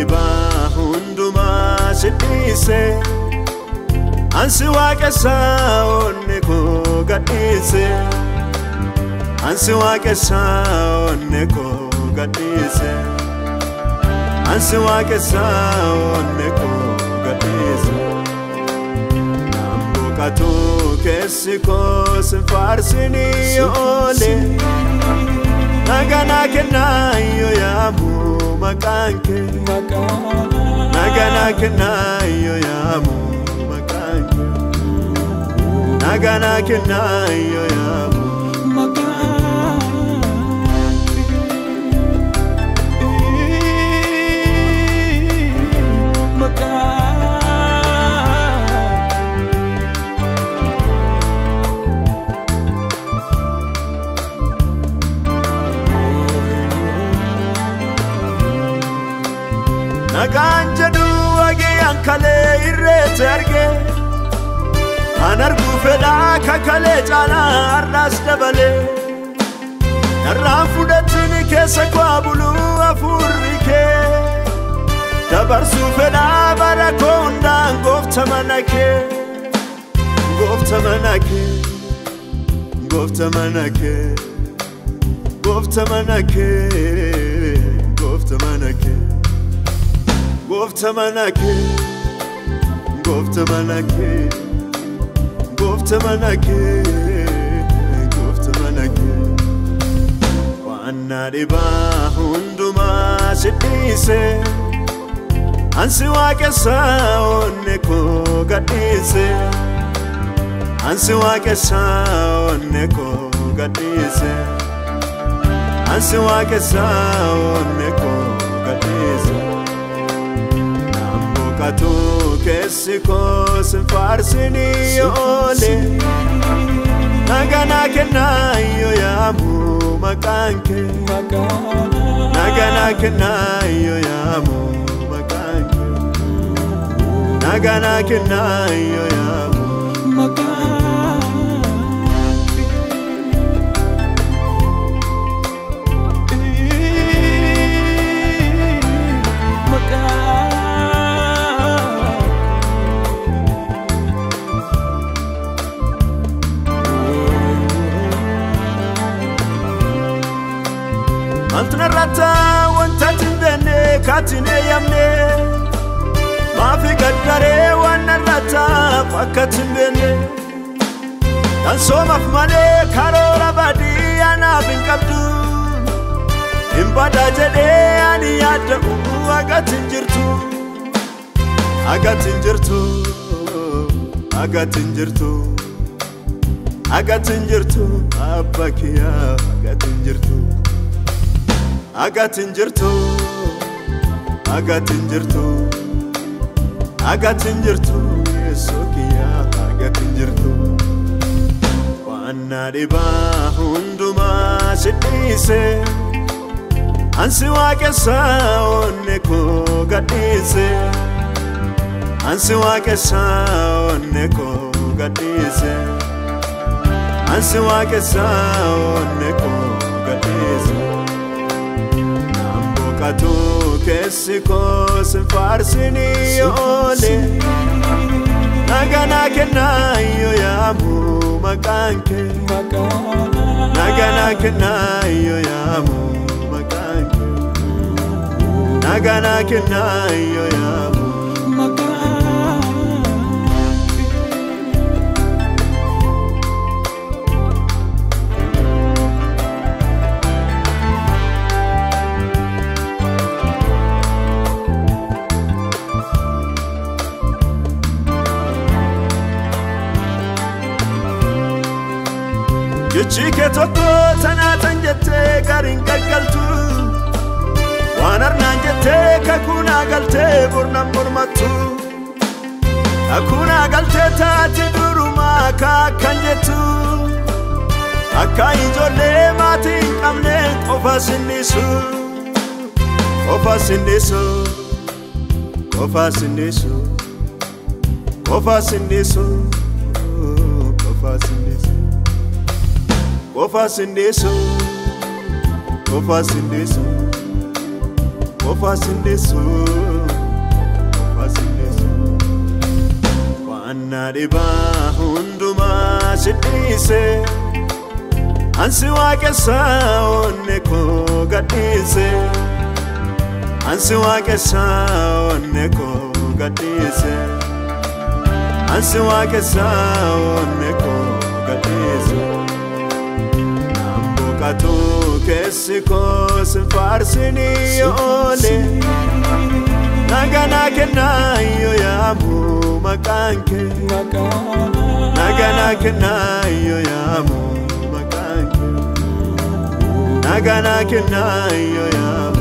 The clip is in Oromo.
dhiba hundumaa sidhiise ansi waaqessa onne koo gadhiise ansi waaqessa onne koo gadhiise ansi waaqessa onne koo gadhiise namboqatu keessi koo sin faarsini oole nagana kennayo yaamu makanke nagana kennayo yaamu makanke nagana kennayo yaamu Naganjadu agi ankale irrete arge anargu feda kakale cala arras dabale narraan fudhatini keessa kwa bulu afurrike dabarsu feda barako undaan gofta manake gofta manake gofta manake gofta manake gofta manake gofta manake gofta manake gofta manake gofta manake wanna dhiba hundumaa sidhiise ansi waaqessa onne koo gadhiise ansi waaqessa onne koo gadhiise ansi waaqessa onne koo gadhiise namboqatu keessi koo sin faarsini oole nagana kennayo yaamu makanke nagana kennayo yaamu makanke nagana kennayo yaamu Antunarata wanta timbene katine yamne mafi gadare wanarata fakka timbene dan somaf male karora badi ana bin qabdu imbada jede ani yadda agatinjirtu agatinjirtu agatinjirtu agatinjirtu abakiya agatinjirtu agatinjirtu agatinjirtu agatinjirtu yesokiya agatinjirtu wanna dhiba hundumaa sidhiise ansi waaqessa onne koo gadhiise ansi waaqessa onne koo gadhiise ansi waaqessa onne koo gadhiise namboqatu keessi koo sin faarsini oole nagana kennayo yaamu makanke nagana kennayo yaamu makanke nagana kennayo yaamu Chike toko tanatan jette garin gaggaltu wanarnan jette kakuna galte burnam burmatu kakuna galte taati duruma kakkan jettu akka ijoollee maatiin qabne qofa sinnisu qofa sinnisu qofa sinnisu qofa sinnisu qofa sinnisu Kofa sindeso, kofa sindeso, ofasindesu Wanna diba hunduma sidise Ansi wakesa oneko gadise Ansi wakesa oneko gadise Ansi wakesa oneko gadise Nambokato kesiko sinfarsini ole Nagana kenayo yamu makanke Nagana kenayo yamu makanke Nagana kenayo yamu